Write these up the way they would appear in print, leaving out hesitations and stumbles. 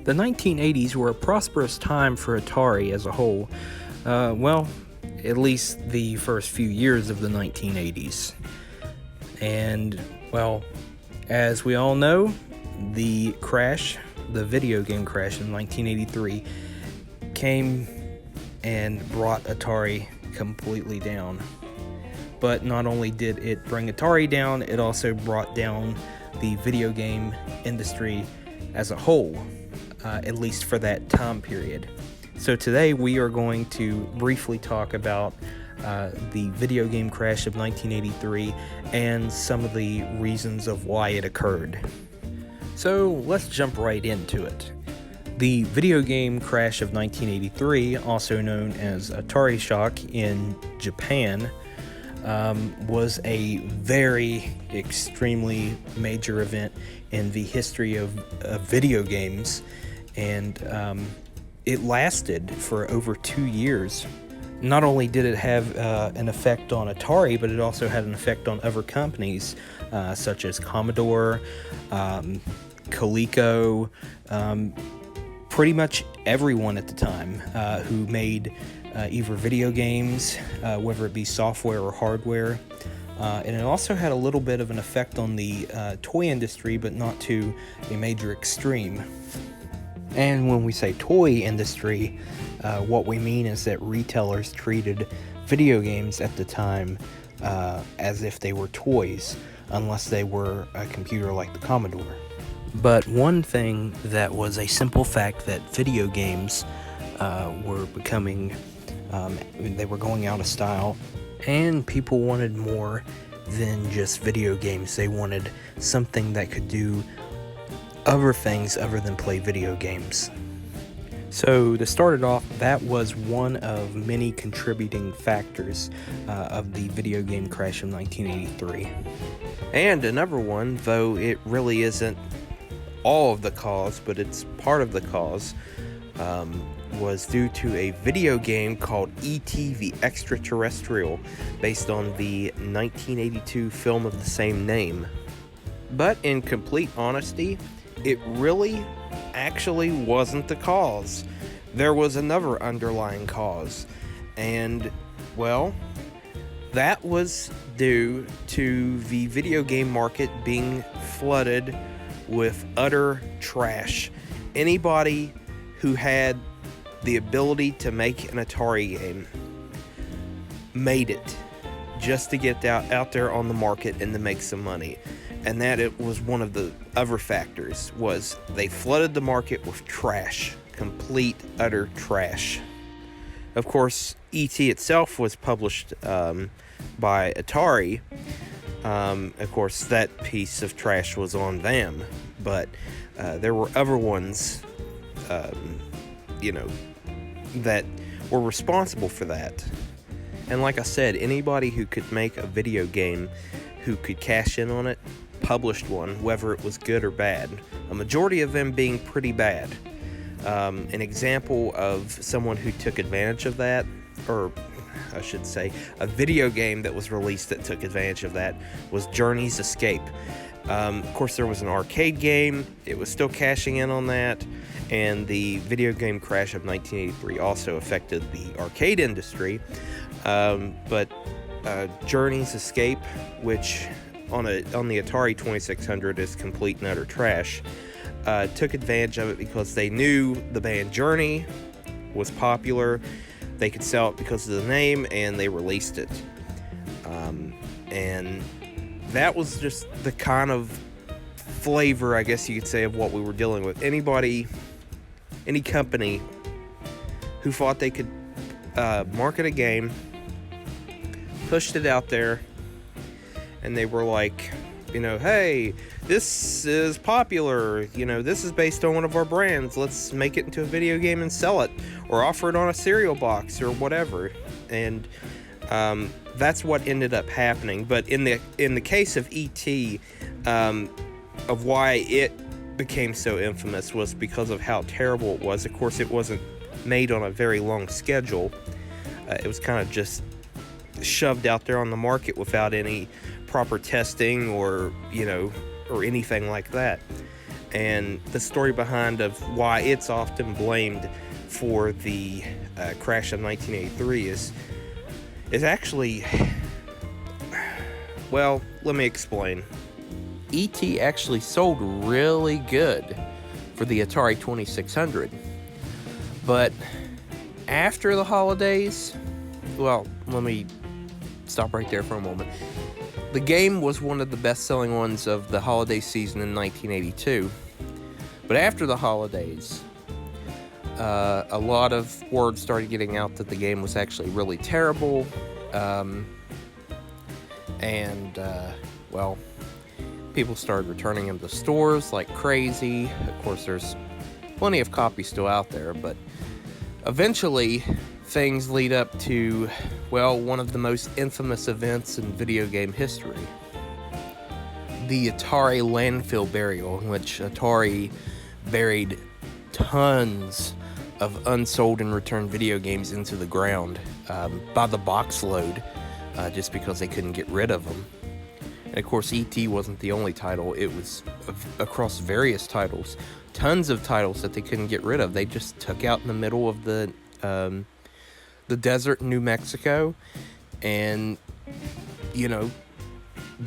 The 1980s were a prosperous time for Atari as a whole. Well, at least the first few years of the 1980s. And, well, as we all know, the video game crash in 1983, came and brought Atari completely down. But not only did it bring Atari down, it also brought down the video game industry as a whole, at least for that time period. So today we are going to briefly talk about the video game crash of 1983 and some of the reasons of why it occurred. So let's jump right into it. The video game crash of 1983, also known as Atari Shock in Japan, was a very extremely major event in the history of video games, and it lasted for over 2 years. Not only did it have an effect on Atari, but it also had an effect on other companies such as Commodore, Coleco, pretty much everyone at the time who made either video games, whether it be software or hardware. And it also had a little bit of an effect on the toy industry, but not to a major extreme. And when we say toy industry, what we mean is that retailers treated video games at the time as if they were toys, unless they were a computer like the Commodore. But one thing that was a simple fact that video games were becoming, they were going out of style, and people wanted more than just video games. They wanted something that could do other things other than play video games. So to start it off, that was one of many contributing factors of the video game crash of 1983. And another one, though it really isn't all of the cause, but it's part of the cause, was due to a video game called E.T. the Extraterrestrial, based on the 1982 film of the same name. But in complete honesty, it really actually wasn't the cause. There was another underlying cause, and, well, that was due to the video game market being flooded with utter trash. Anybody who had the ability to make an Atari game made it just to get out there on the market and to make some money. And that it was one of the other factors, was they flooded the market with trash, complete utter trash. Of course, E.T. itself was published by Atari. Of course, that piece of trash was on them, but there were other ones, that were responsible for that. And like I said, anybody who could make a video game, who could cash in on it, published one, whether it was good or bad. A majority of them being pretty bad. An example of someone who took advantage of that, or I should say, a video game that was released that took advantage of that, was Journey's Escape. Of course, there was an arcade game. It was still cashing in on that. And the video game crash of 1983 also affected the arcade industry. But Journey's Escape, which on the Atari 2600 is complete and utter trash, took advantage of it because they knew the band Journey was popular. They could sell it because of the name, and they released it. And that was just the kind of flavor, I guess you could say, of what we were dealing with. Any company who thought they could market a game, pushed it out there, and they were like, hey, this is popular, this is based on one of our brands, let's make it into a video game and sell it, or offer it on a cereal box or whatever. And that's what ended up happening. But in the case of E.T., of why it became so infamous was because of how terrible it was. Of course, it wasn't made on a very long schedule. It was kind of just shoved out there on the market without any proper testing or anything like that. and the story behind of why it's often blamed for the crash of 1983 is actually, well, let me explain. E.T. actually sold really good for the Atari 2600, but after the holidays, well, let me stop right there for a moment. The game was one of the best-selling ones of the holiday season in 1982, but after the holidays, a lot of word started getting out that the game was actually really terrible, well, people started returning them to stores like crazy. Of course, there's plenty of copies still out there, but eventually things lead up to, well, one of the most infamous events in video game history. The Atari landfill burial, in which Atari buried tons of unsold and returned video games into the ground by the box load, just because they couldn't get rid of them. And of course, E.T. wasn't the only title. It was across various titles. Tons of titles that they couldn't get rid of. They just took out in the middle of the desert in New Mexico and,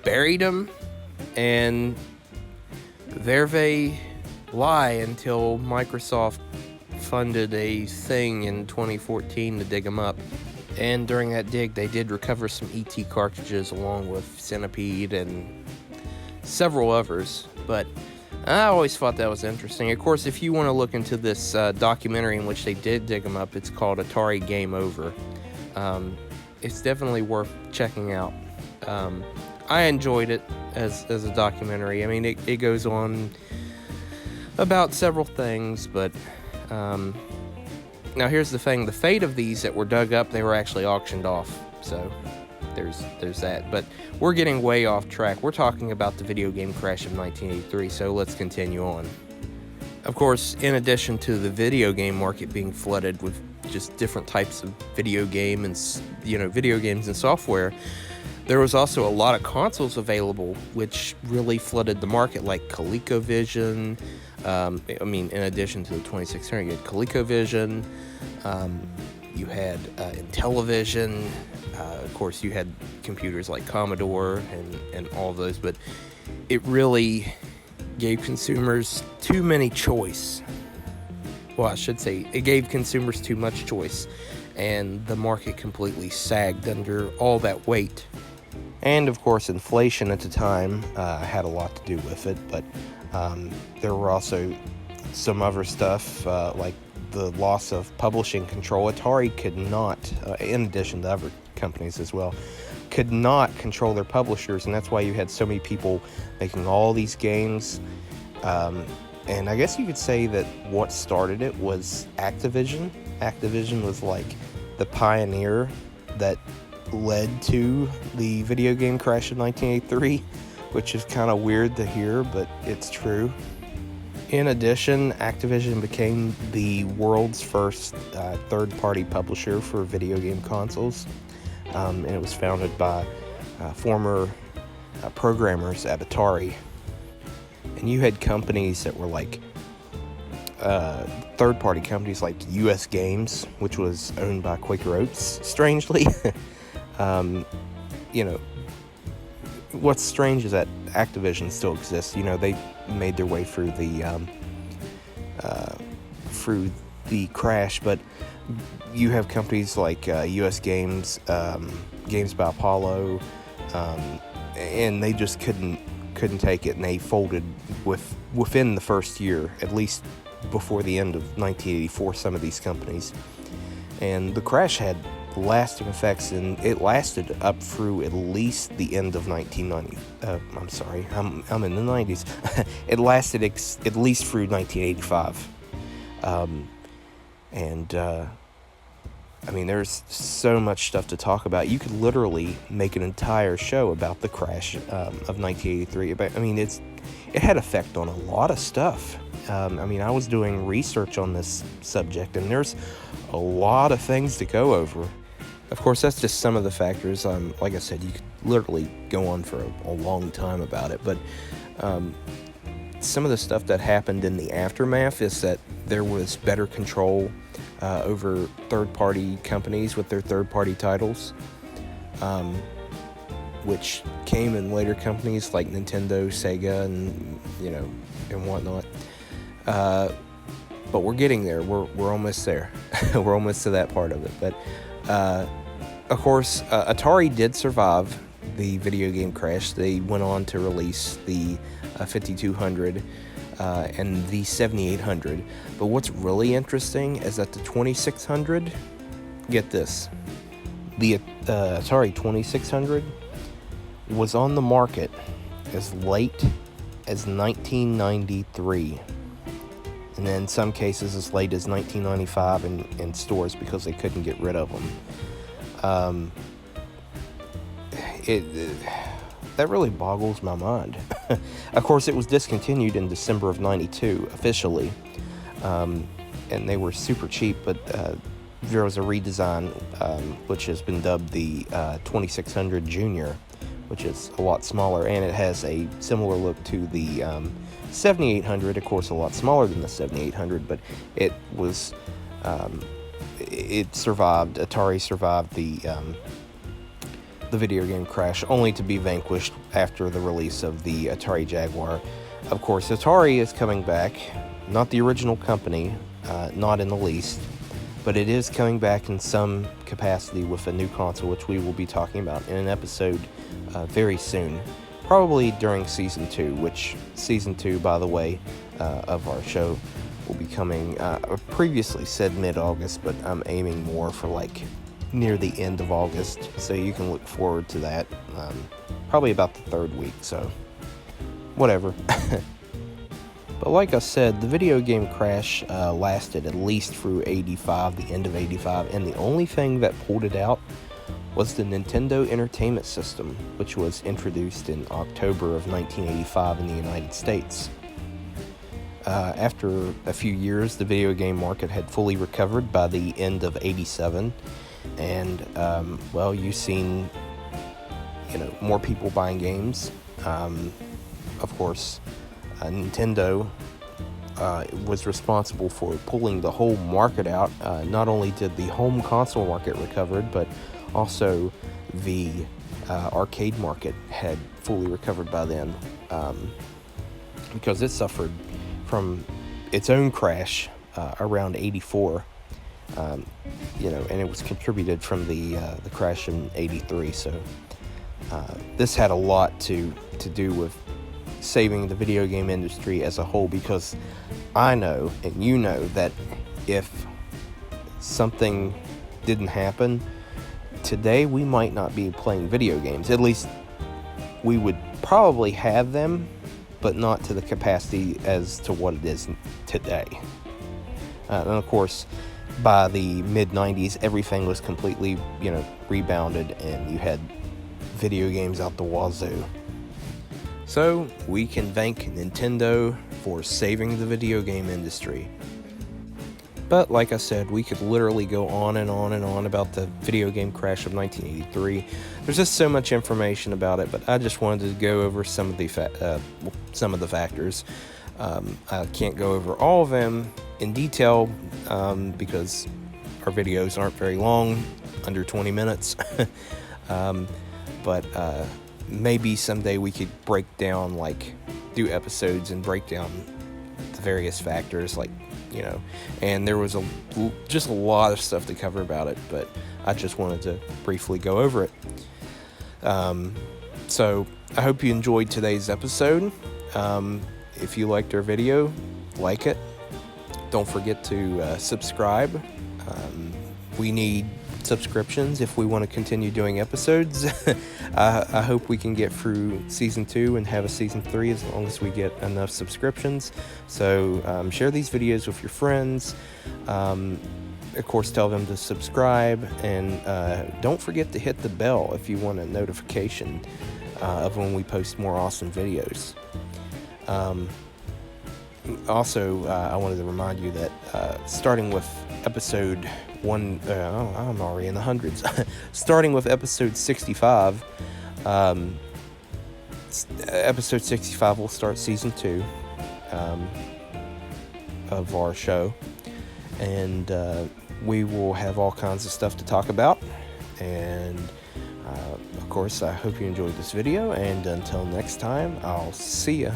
buried them. And there they lie until Microsoft funded a thing in 2014 to dig them up. And during that dig, they did recover some E.T. cartridges along with Centipede and several others. But I always thought that was interesting. Of course, if you want to look into this documentary in which they did dig them up, it's called Atari Game Over. It's definitely worth checking out. I enjoyed it as a documentary. I mean, it goes on about several things, but now here's the thing. The fate of these that were dug up, they were actually auctioned off. So there's that. But we're getting way off track. We're talking about the video game crash of 1983, so let's continue on. Of course, in addition to the video game market being flooded with just different types of video games and software, there was also a lot of consoles available, which really flooded the market, like ColecoVision. In addition to the 2600, you had ColecoVision, you had Intellivision, of course you had computers like Commodore and all those, but it really gave consumers too many choice. Well, I should say, it gave consumers too much choice, and the market completely sagged under all that weight. And of course, inflation at the time had a lot to do with it, but there were also some other stuff, like the loss of publishing control. Atari could not, in addition to other companies as well, could not control their publishers, and that's why you had so many people making all these games. And I guess you could say that what started it was Activision. Activision was like the pioneer that led to the video game crash of 1983, which is kind of weird to hear, but it's true. In addition, Activision became the world's first third-party publisher for video game consoles, and it was founded by former programmers at Atari. And you had companies that were like third-party companies like US Games, which was owned by Quaker Oats, strangely. What's strange is that Activision still exists. They made their way through the crash, but you have companies like US Games, Games by Apollo, and they just couldn't take it, and they folded within the first year, at least before the end of 1984, some of these companies. And the crash had lasting effects, and it lasted up through at least the end of 1990. I'm sorry, I'm in the 90s. It lasted at least through 1985. There's so much stuff to talk about. You could literally make an entire show about the crash of 1983. But it had effect on a lot of stuff. I was doing research on this subject, and there's a lot of things to go over. Of course, that's just some of the factors. Like I said, you could literally go on for a long time about it. But some of the stuff that happened in the aftermath is that there was better control over third-party companies with their third-party titles, which came in later companies like Nintendo, Sega, and and whatnot. But we're getting there. We're almost there. We're almost to that part of it. But of course, Atari did survive the video game crash. They went on to release the 5200 and the 7800. But what's really interesting is that the 2600, get this, the Atari 2600 was on the market as late as 1993. And then in some cases as late as 1995 in stores because they couldn't get rid of them. That really boggles my mind. Of course, it was discontinued in December of 92 officially, and they were super cheap, but there was a redesign which has been dubbed the 2600 Junior, which is a lot smaller, and it has a similar look to the 7800, of course a lot smaller than the 7800, but it was it survived. Atari survived the video game crash, only to be vanquished after the release of the Atari Jaguar. Of course, Atari is coming back, not the original company, not in the least, but it is coming back in some capacity with a new console, which we will be talking about in an episode very soon. Probably during Season 2, which Season 2, by the way, of our show will be coming, I previously said mid-August, but I'm aiming more for like near the end of August, so you can look forward to that, probably about the third week, so whatever. But like I said, the video game crash lasted at least through 85, the end of 85, and the only thing that pulled it out was the Nintendo Entertainment System, which was introduced in October of 1985 in the United States. After a few years, the video game market had fully recovered by the end of 87, and well, you've seen more people buying games. Of course, Nintendo was responsible for pulling the whole market out. Not only did the home console market recover, but also the arcade market had fully recovered by then, because it suffered from its own crash around 84, and it was contributed from the crash in 83. So this had a lot to do with saving the video game industry as a whole, because I know, and you know, that if something didn't happen today, we might not be playing video games. At least we would probably have them, but not to the capacity as to what it is today. And of course, by the mid-90s, everything was completely, rebounded, and you had video games out the wazoo. So we can thank Nintendo for saving the video game industry. But like I said, we could literally go on and on and on about the video game crash of 1983. There's just so much information about it, but I just wanted to go over some of the factors. I can't go over all of them in detail because our videos aren't very long, under 20 minutes. But maybe someday we could break down, do episodes and break down the various factors, and there was just a lot of stuff to cover about it, but I just wanted to briefly go over it. So I hope you enjoyed today's episode. If you liked our video, like it. Don't forget to subscribe. We need subscriptions if we want to continue doing episodes. I hope we can get through Season 2 and have a Season 3 as long as we get enough subscriptions. So share these videos with your friends. Of course, tell them to subscribe. And don't forget to hit the bell if you want a notification of when we post more awesome videos. Also, I wanted to remind you that starting with episode 1, I'm already in the hundreds. Starting with episode 65, episode 65 will start Season 2. of our show, and we will have all kinds of stuff to talk about. And of course, I hope you enjoyed this video, and until next time, I'll see ya.